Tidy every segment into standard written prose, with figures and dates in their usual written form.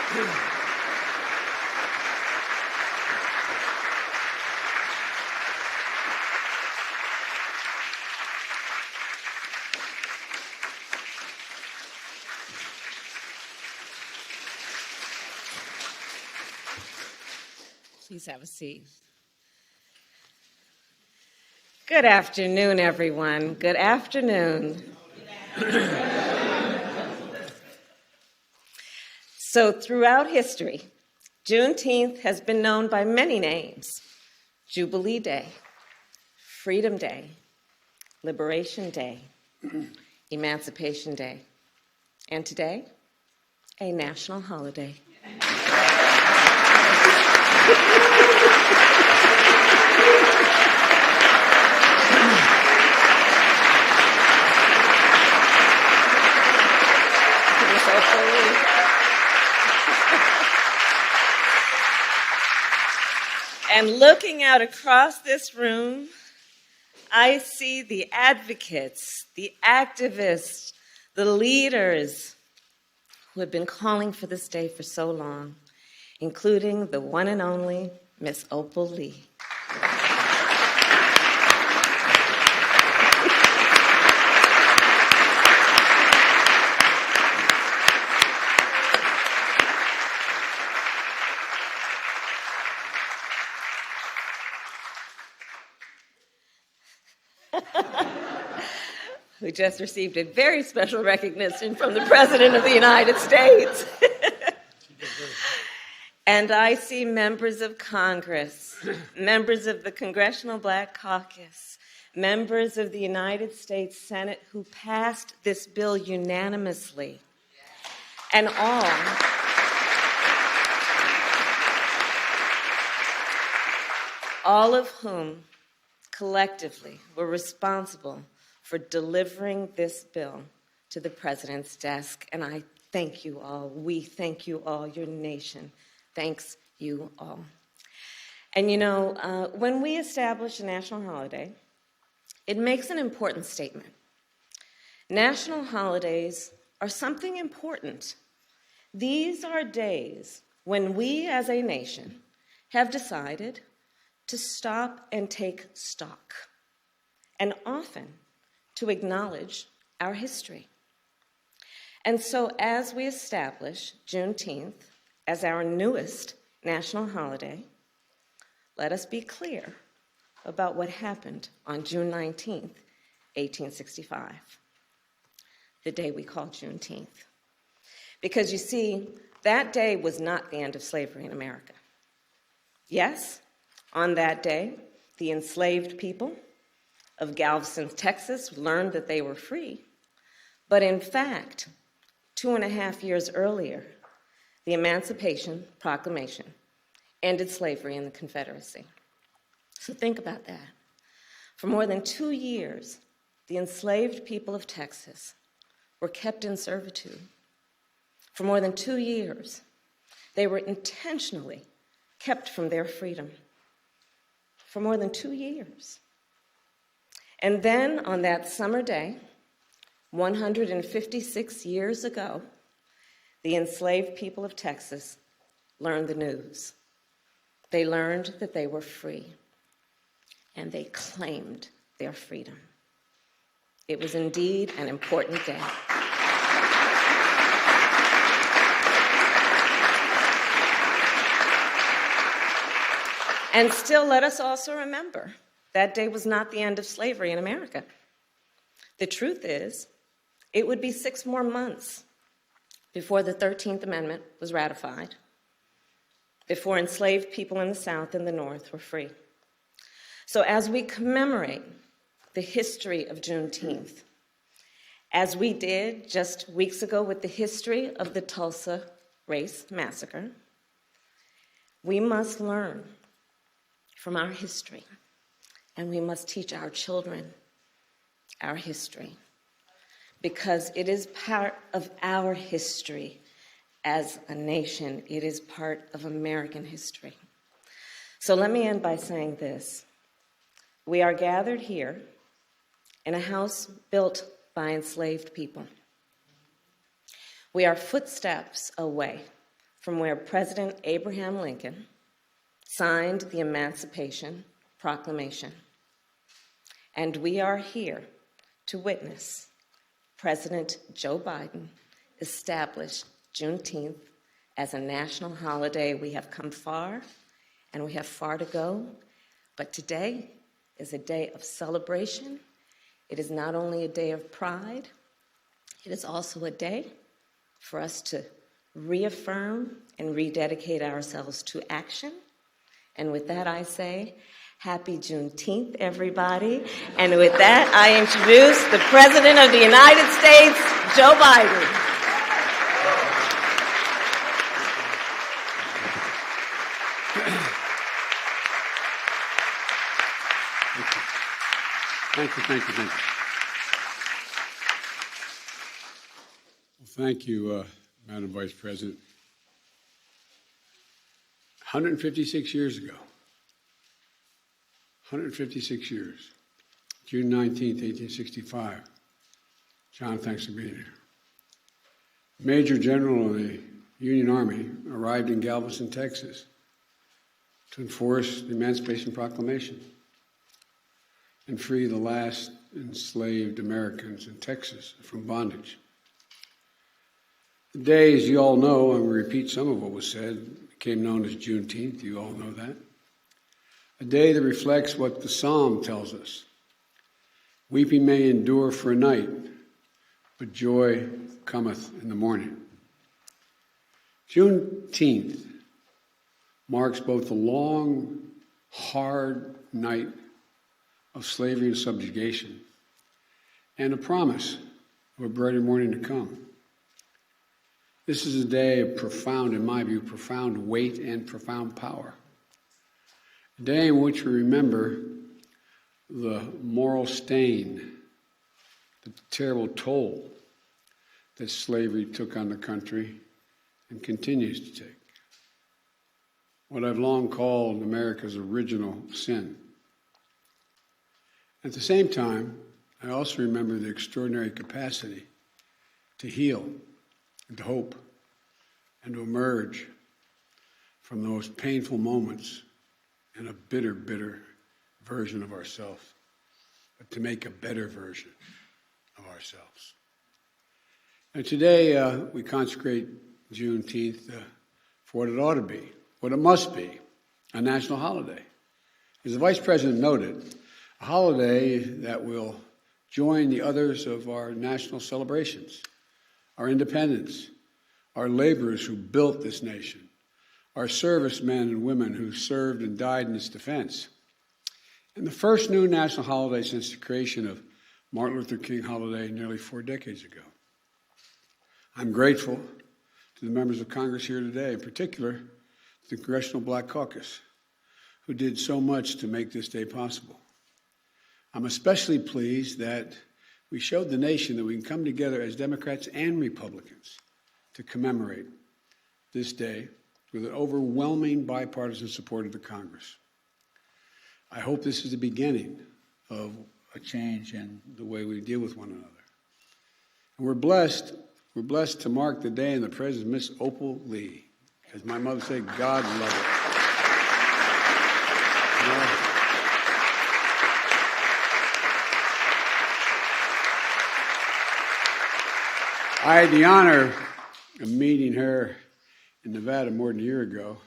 Please have a seat. Good afternoon, everyone. Good afternoon. So throughout history, Juneteenth has been known by many names: Jubilee Day, Freedom Day, Liberation Day, Emancipation Day, and today, a national holiday. And looking out across this room, I see the advocates, the activists, the leaders who have been calling for this day for so long, including the one and only Miss Opal Lee. Who just received a very special recognition from the President of the United States. And I see members of Congress, members of the Congressional Black Caucus, members of the United States Senate who passed this bill unanimously. And all of whom collectively were responsible for delivering this bill to the President's desk. And I thank you all. We thank you all. Your nation thanks you all. And you know, when we establish a national holiday, it makes an important statement. National holidays are something important. These are days when we as a nation have decided to stop and take stock, and often to acknowledge our history. And so as we establish Juneteenth as our newest national holiday, let us be clear about what happened on June 19th, 1865, the day we call Juneteenth. Because you see, that day was not the end of slavery in America. Yes, on that day, the enslaved people of Galveston, Texas, learned that they were free. But in fact, 2.5 years earlier, the Emancipation Proclamation ended slavery in the Confederacy. So think about that. For more than 2 years, the enslaved people of Texas were kept in servitude. For more than 2 years, they were intentionally kept from their freedom. For more than 2 years. And then on that summer day, 156 years ago, the enslaved people of Texas learned the news. They learned that they were free, and they claimed their freedom. It was indeed an important day. And still, let us also remember, that day was not the end of slavery in America. The truth is, it would be 6 more months before the 13th Amendment was ratified, before enslaved people in the South and the North were free. So as we commemorate the history of Juneteenth, as we did just weeks ago with the history of the Tulsa Race Massacre, we must learn from our history, and we must teach our children our history, because it is part of our history as a nation. It is part of American history. So let me end by saying this. We are gathered here in a house built by enslaved people. We are footsteps away from where President Abraham Lincoln signed the Emancipation Proclamation. And we are here to witness President Joe Biden establish Juneteenth as a national holiday. We have come far, and we have far to go, but today is a day of celebration. It is not only a day of pride, it is also a day for us to reaffirm and rededicate ourselves to action. And with that, I say, Happy Juneteenth, everybody. And with that, I introduce the President of the United States, Joe Biden. Thank you. Well, thank you, Madam Vice President. 156 years ago, 156 years, June 19th, 1865. John, thanks for being here. Major General of the Union Army arrived in Galveston, Texas to enforce the Emancipation Proclamation and free the last enslaved Americans in Texas from bondage. The day, as you all know, and we repeat some of what was said, became known as Juneteenth. You all know that. A day that reflects what the Psalm tells us. Weeping may endure for a night, but joy cometh in the morning. Juneteenth marks both the long, hard night of slavery and subjugation and a promise of a brighter morning to come. This is a day of profound, in my view, profound weight and profound power. A day in which we remember the moral stain, the terrible toll that slavery took on the country and continues to take. What I've long called America's original sin. At the same time, I also remember the extraordinary capacity to heal and to hope and to emerge from the most painful moments in a bitter, bitter version of ourselves, but to make a better version of ourselves. And today we consecrate Juneteenth for what it ought to be, what it must be, a national holiday. As the Vice President noted, a holiday that will join the others of our national celebrations, our independence, our laborers who built this nation, our servicemen and women who served and died in its defense, and the first new national holiday since the creation of Martin Luther King holiday nearly 4 decades ago. I'm grateful to the members of Congress here today, in particular to the Congressional Black Caucus, who did so much to make this day possible. I'm especially pleased that we showed the nation that we can come together as Democrats and Republicans to commemorate this day with an overwhelming bipartisan support of the Congress. I hope this is the beginning of a change in the way we deal with one another. And we're blessed to mark the day in the presence of Miss Opal Lee. As my mother said, God love her. I had the honor of meeting her in Nevada more than a year ago.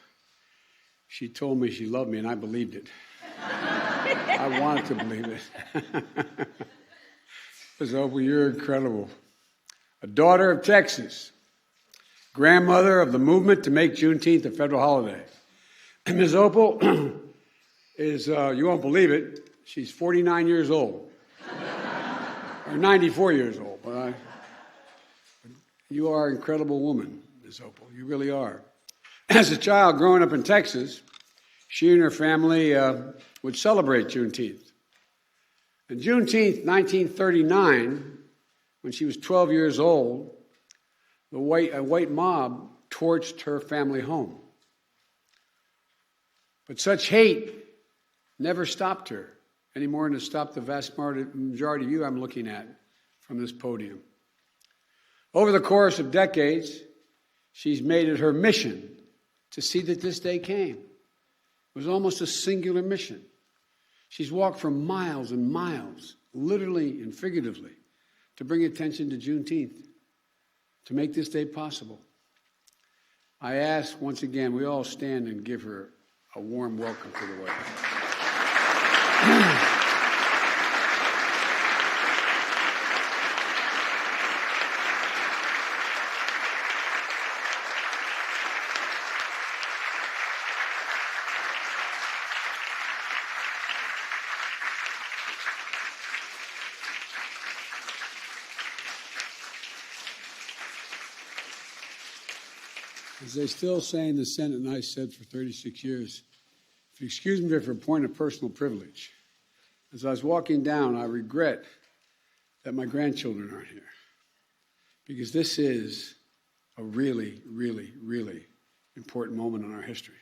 She told me she loved me, and I believed it. I wanted to believe it. Ms. Opal, you're incredible. A daughter of Texas, grandmother of the movement to make Juneteenth a federal holiday. And Ms. Opal is, you won't believe it, she's 49 years old. Or 94 years old, but you are an incredible woman, Ms. Opal. You really are. As a child growing up in Texas, she and her family would celebrate Juneteenth. And Juneteenth, 1939, when she was 12 years old, a white mob torched her family home. But such hate never stopped her, any more than it stopped the vast majority of you I'm looking at from this podium. Over the course of decades, she's made it her mission to see that this day came. It was almost a singular mission. She's walked for miles and miles, literally and figuratively, to bring attention to Juneteenth, to make this day possible. I ask once again, we all stand and give her a warm welcome to the White House. As they still say in the Senate, and I said for 36 years, if you excuse me for a point of personal privilege, as I was walking down, I regret that my grandchildren aren't here, because this is a really, really, really important moment in our history.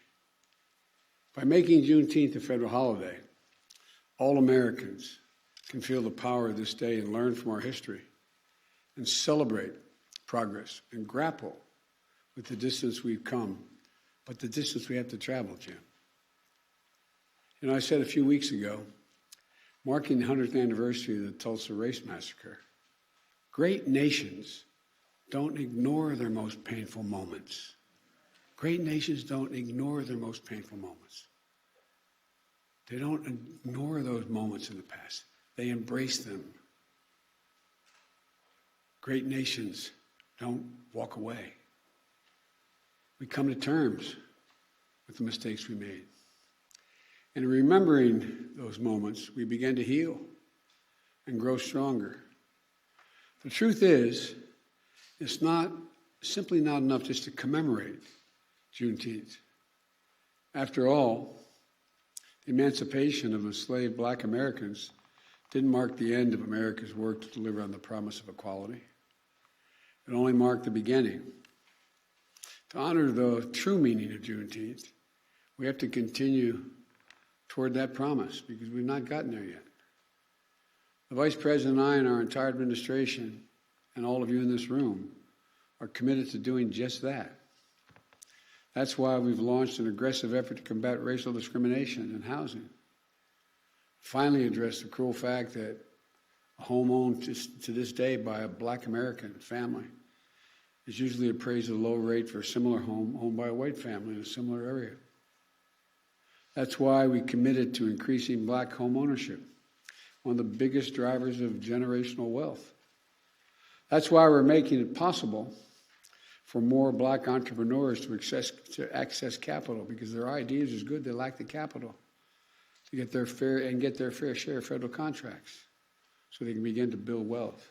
By making Juneteenth a federal holiday, all Americans can feel the power of this day and learn from our history and celebrate progress and grapple with the distance we've come, but the distance we have to travel, Jim. You know, I said a few weeks ago, marking the 100th anniversary of the Tulsa Race Massacre, great nations don't ignore their most painful moments. Great nations don't ignore their most painful moments. They don't ignore those moments in the past. They embrace them. Great nations don't walk away. We come to terms with the mistakes we made. And in remembering those moments, we begin to heal and grow stronger. The truth is, it's simply not enough just to commemorate Juneteenth. After all, the emancipation of enslaved Black Americans didn't mark the end of America's work to deliver on the promise of equality. It only marked the beginning. To honor the true meaning of Juneteenth, we have to continue toward that promise, because we've not gotten there yet. The Vice President and I and our entire administration and all of you in this room are committed to doing just that. That's why we've launched an aggressive effort to combat racial discrimination in housing. Finally address the cruel fact that a home owned to this day by a Black American family is usually appraised at a low rate for a similar home owned by a white family in a similar area. That's why we committed to increasing Black home ownership, one of the biggest drivers of generational wealth. That's why we're making it possible for more Black entrepreneurs to access capital, because their idea is good, they lack the capital to get their fair share of federal contracts so they can begin to build wealth.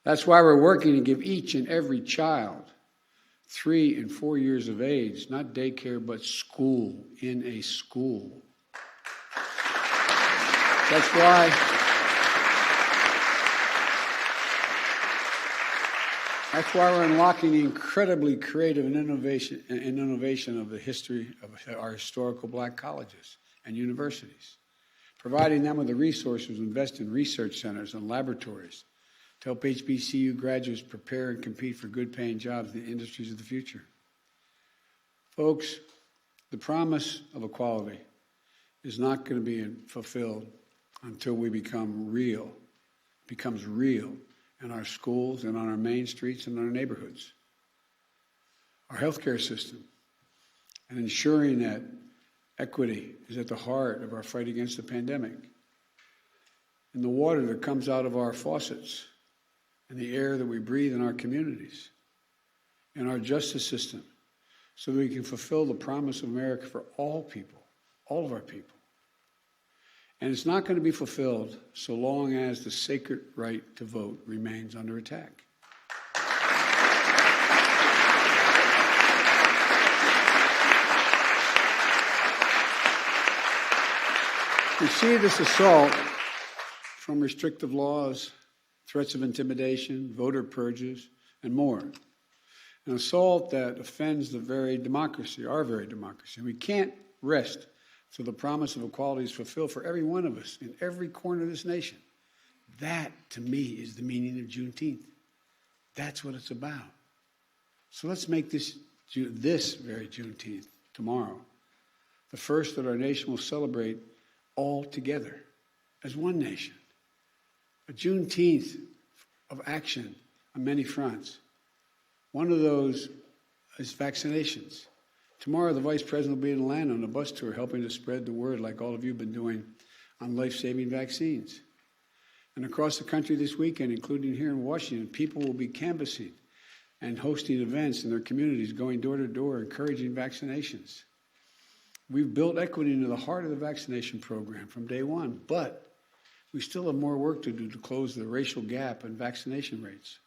That's why we're working to give each and every child 3 and 4 years of age, not daycare, but school in a school. That's why we're unlocking the incredibly creative and innovation of the history of our historical Black colleges and universities, providing them with the resources to invest in research centers and laboratories to help HBCU graduates prepare and compete for good-paying jobs in the industries of the future. Folks, the promise of equality is not going to be fulfilled until we becomes real in our schools and on our main streets and in our neighborhoods. Our healthcare system, and ensuring that equity is at the heart of our fight against the pandemic. And the water that comes out of our faucets, and the air that we breathe in our communities, and our justice system, so that we can fulfill the promise of America for all people, all of our people. And it's not going to be fulfilled so long as the sacred right to vote remains under attack. We see this assault from restrictive laws, threats of intimidation, voter purges, and more. An assault that offends the very democracy, our very democracy. We can't rest till the promise of equality is fulfilled for every one of us in every corner of this nation. That, to me, is the meaning of Juneteenth. That's what it's about. So let's make this this very Juneteenth, tomorrow, the first that our nation will celebrate all together as one nation. A Juneteenth of action on many fronts. One of those is vaccinations. Tomorrow, the Vice President will be in Atlanta on a bus tour helping to spread the word, like all of you have been doing, on life-saving vaccines. And across the country this weekend, including here in Washington, people will be canvassing and hosting events in their communities, going door to door, encouraging vaccinations. We've built equity into the heart of the vaccination program from day one, but we still have more work to do to close the racial gap in vaccination rates.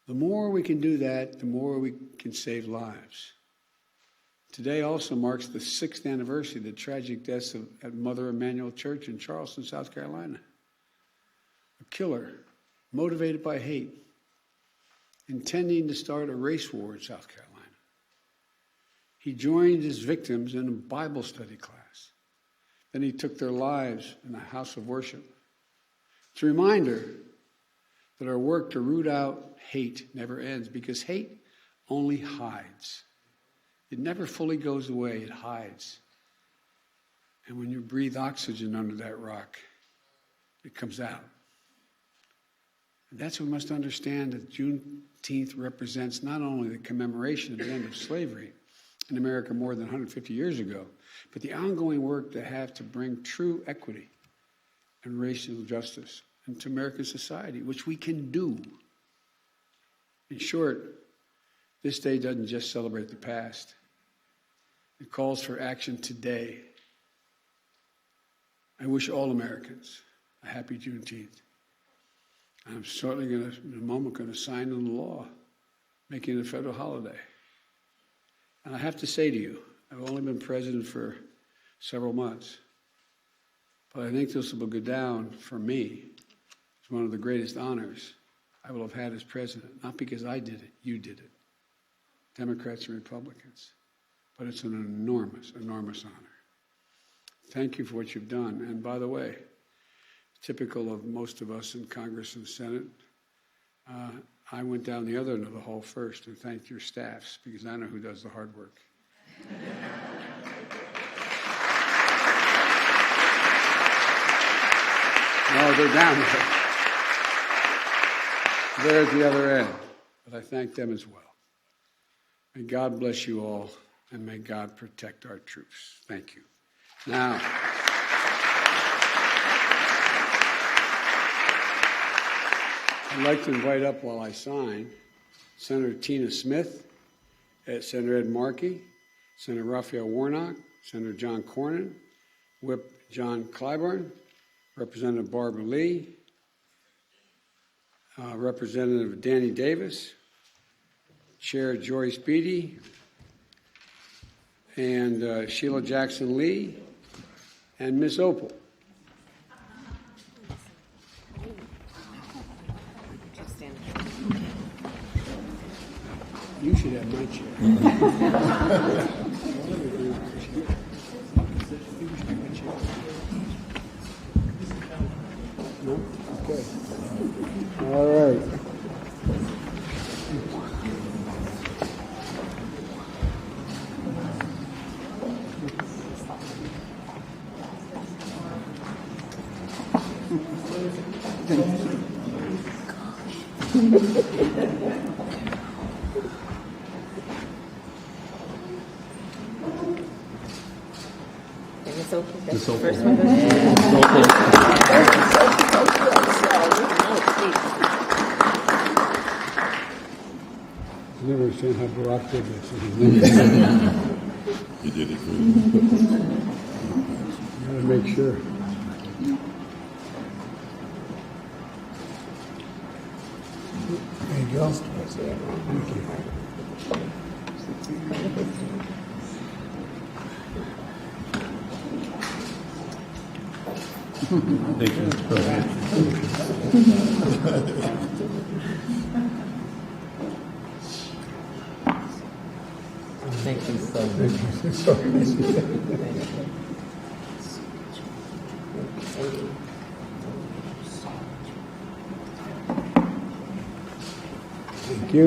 The more we can do that, the more we can save lives. Today also marks the 6th anniversary of the tragic deaths at Mother Emanuel Church in Charleston, South Carolina. A killer, motivated by hate, intending to start a race war in South Carolina. He joined his victims in a Bible study class. Then he took their lives in a house of worship. It's a reminder that our work to root out hate never ends, because hate only hides. It never fully goes away, it hides. And when you breathe oxygen under that rock, it comes out. And that's what we must understand, that Juneteenth represents not only the commemoration of the end of slavery in America more than 150 years ago, but the ongoing work to have to bring true equity and racial justice into American society, which we can do. In short, this day doesn't just celebrate the past. It calls for action today. I wish all Americans a happy Juneteenth. I'm certainly in a moment, going to sign into law, making it a federal holiday. And I have to say to you, I've only been president for several months, but I think this will go down for me as one of the greatest honors I will have had as president. Not because I did it, you did it. Democrats and Republicans. But it's an enormous, enormous honor. Thank you for what you've done. And by the way, typical of most of us in Congress and Senate, I went down the other end of the hall first and thanked your staffs, because I know who does the hard work. No, they're down there. They're at the other end. But I thank them as well. May God bless you all, and may God protect our troops. Thank you. Now, I'd like to invite up, while I sign, Senator Tina Smith, Senator Ed Markey, Senator Raphael Warnock, Senator John Cornyn, Whip John Clyburn, Representative Barbara Lee, Representative Danny Davis, Chair Joyce Beatty, and Sheila Jackson Lee, and Miss Opal. You should have my chair. No? Okay. All right. That's the first one. I've never understand how Barack did this. He did it good. You gotta make sure. There you go. Thank you. Thank you. Thank you so much. Thank you.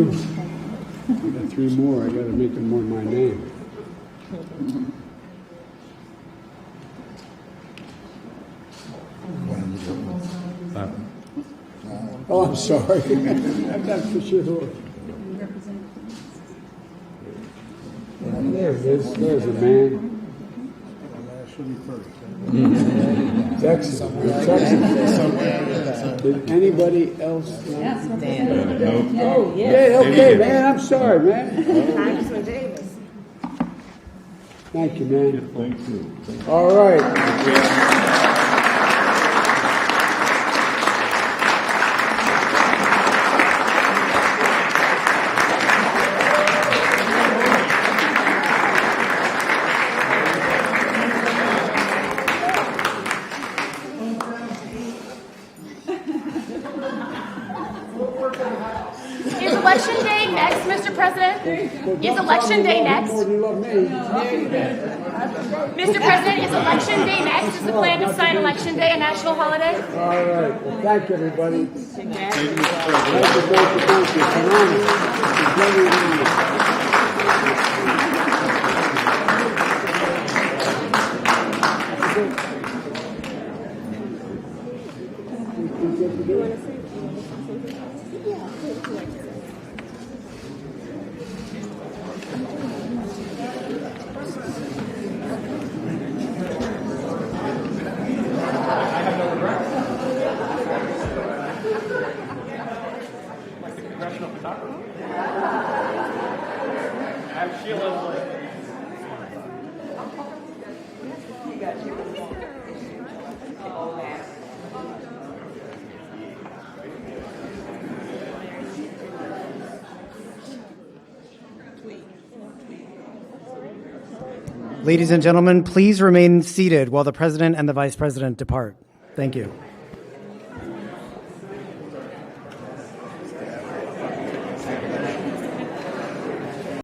I got 3 more. I got to make them more my name. Oh, I'm sorry. I'm not for sure. There it is. There's a man. Texas. Did anybody else? Oh, Yeah, okay, man. I'm sorry, man. Congressman Davis. Thank you, man. Thank you. All right. Is Election Day next, Mr. President? Is Election Day next? More than you love me. Mr. President, is Election Day next? Is the plan to sign Election Day a national holiday? All right. Well, thank you, everybody. Thank you. It's an honor. It's very honor. Ladies and gentlemen, please remain seated while the President and the Vice President depart. Thank you.